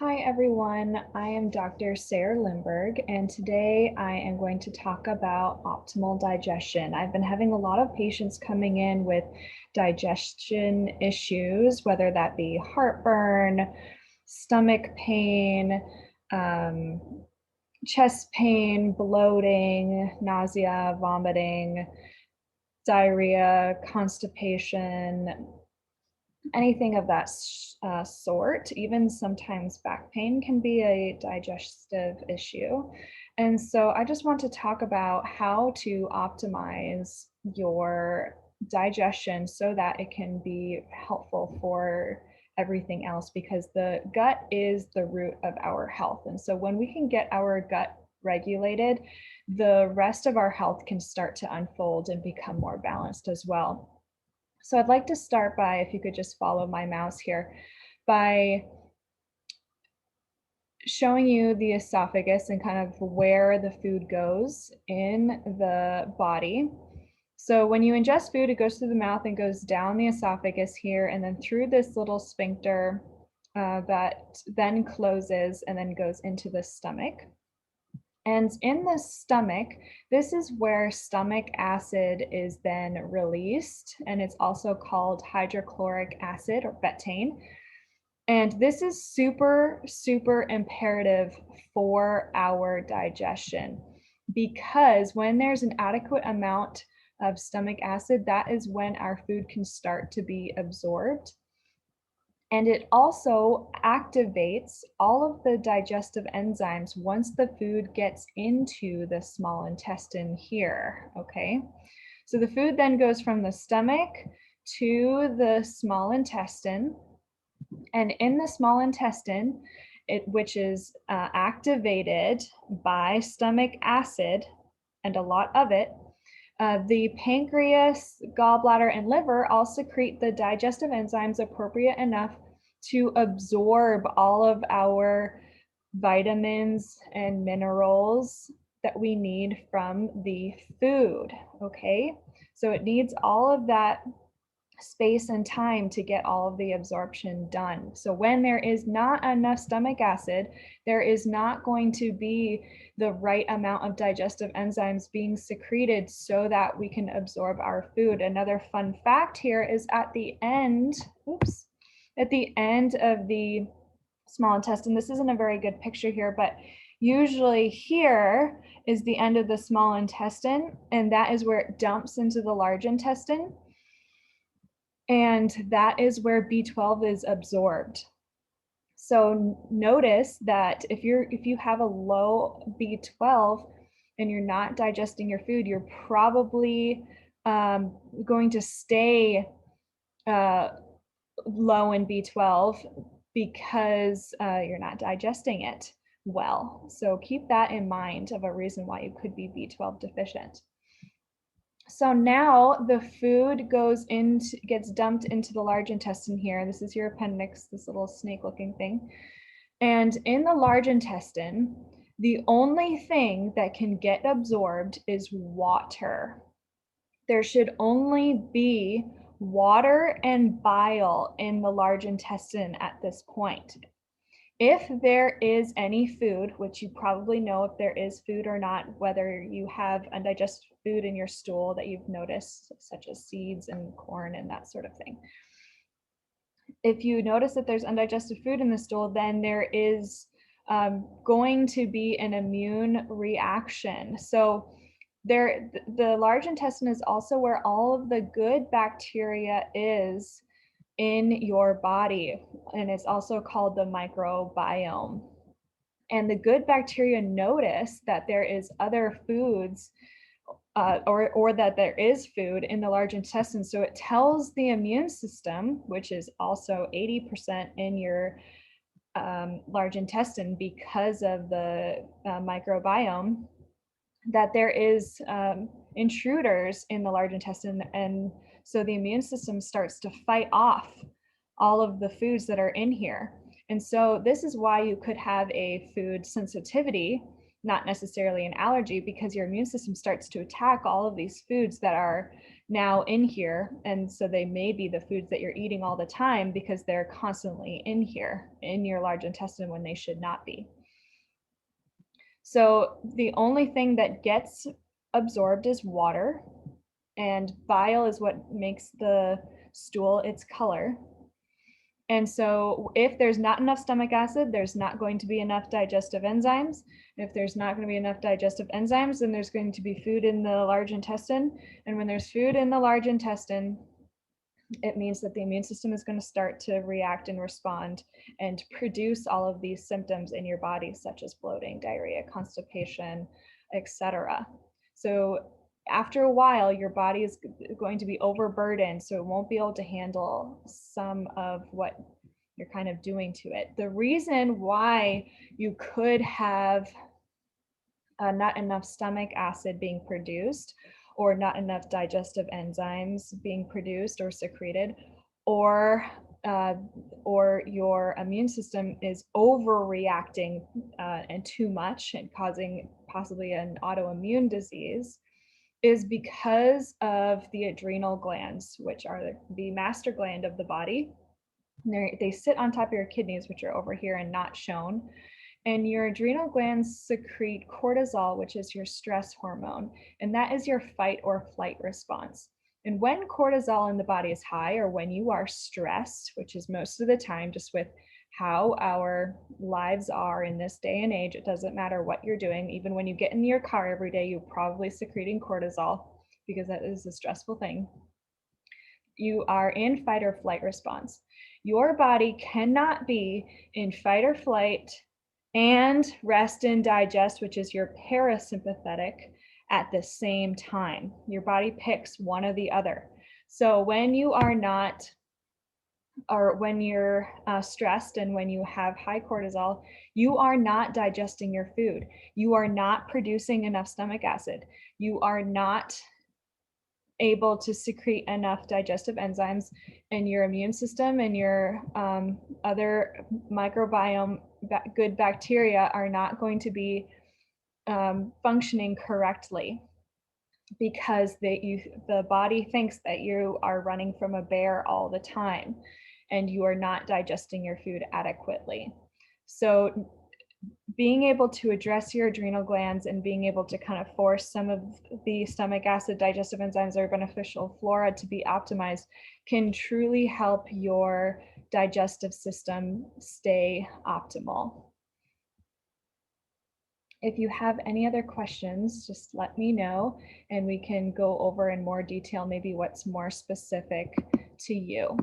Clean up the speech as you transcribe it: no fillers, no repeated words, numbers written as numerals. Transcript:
Hi everyone, I am Dr. Sarah Lindberg, and today I am going to talk about optimal digestion. I've been having a lot of patients coming in with digestion issues, whether that be heartburn, stomach pain, um, chest pain, bloating, nausea, vomiting, diarrhea, constipation, anything of that sort. Even sometimes back pain can be a digestive issue. And so I just want to talk about how to optimize your digestion so that it can be helpful for everything else, because the gut is the root of our health. And so when we can get our gut regulated, the rest of our health can start to unfold and become more balanced as well. So I'd like to start by, if you could just follow my mouse here, by showing you the esophagus and kind of where the food goes in the body. So when you ingest food, it goes through the mouth and goes down the esophagus here, and then through this little sphincter that then closes and then goes into the stomach. And in the stomach, this is where stomach acid is then released, and it's also called hydrochloric acid or betaine. And this is super, super imperative for our digestion, because when there's an adequate amount of stomach acid, that is when our food can start to be absorbed. And it also activates all of the digestive enzymes once the food gets into the small intestine here, okay? So the food then goes from the stomach to the small intestine. And in the small intestine, which is activated by stomach acid, and a lot of it, the pancreas, gallbladder, and liver all secrete the digestive enzymes appropriate enough to absorb all of our vitamins and minerals that we need from the food, okay? So it needs all of that space and time to get all of the absorption done. So when there is not enough stomach acid, there is not going to be the right amount of digestive enzymes being secreted so that we can absorb our food. Another fun fact here is at the end of the small intestine, this isn't a very good picture here, but usually here is the end of the small intestine, and that is where it dumps into the large intestine. And that is where B12 is absorbed. So notice that if you have a low B12 and you're not digesting your food, you're probably going to stay low in B12 because you're not digesting it well. So keep that in mind of a reason why you could be B12 deficient. So now the food gets dumped into the large intestine here. This is your appendix, this little snake-looking thing. And in the large intestine, the only thing that can get absorbed is water. There should only be water and bile in the large intestine at this point. If there is any food, which you probably know if there is food or not, whether you have undigested food in your stool that you've noticed, such as seeds and corn and that sort of thing. If you notice that there's undigested food in the stool, then there is going to be an immune reaction. So the large intestine is also where all of the good bacteria is in your body, and it's also called the microbiome. And the good bacteria notice that there is other foods or that there is food in the large intestine. So it tells the immune system, which is also 80% in your large intestine because of the microbiome, that there is intruders in the large intestine. And so the immune system starts to fight off all of the foods that are in here. And so this is why you could have a food sensitivity not necessarily an allergy, because your immune system starts to attack all of these foods that are now in here. And so they may be the foods that you're eating all the time because they're constantly in here in your large intestine when they should not be. So the only thing that gets absorbed is water, and bile is what makes the stool its color. And so if there's not enough stomach acid, there's not going to be enough digestive enzymes. If there's not going to be enough digestive enzymes, then there's going to be food in the large intestine. And when there's food in the large intestine, it means that the immune system is going to start to react and respond and produce all of these symptoms in your body, such as bloating, diarrhea, constipation, etc. So after a while, your body is going to be overburdened, so it won't be able to handle some of what you're kind of doing to it. The reason why you could have not enough stomach acid being produced, or not enough digestive enzymes being produced or secreted, or uh, or your immune system is overreacting and too much and causing possibly an autoimmune disease, is because of the adrenal glands, which are the master gland of the body. They sit on top of your kidneys, which are over here and not shown. And your adrenal glands secrete cortisol, which is your stress hormone, and that is your fight or flight response. And when cortisol in the body is high, or when you are stressed, which is most of the time, just with how our lives are in this day and age, it doesn't matter what you're doing. Even when you get in your car every day, you're probably secreting cortisol because that is a stressful thing. You are in fight or flight response. Your body cannot be in fight or flight and rest and digest, which is your parasympathetic, at the same time. Your body picks one or the other. So when you are not, or when you're stressed and when you have high cortisol, you are not digesting your food. You are not producing enough stomach acid. You are not able to secrete enough digestive enzymes, and your immune system and your other microbiome good bacteria are not going to be functioning correctly, because the body thinks that you are running from a bear all the time and you are not digesting your food adequately. So being able to address your adrenal glands and being able to kind of force some of the stomach acid, digestive enzymes, or beneficial flora to be optimized can truly help your digestive system stay optimal. If you have any other questions, just let me know and we can go over in more detail maybe what's more specific to you.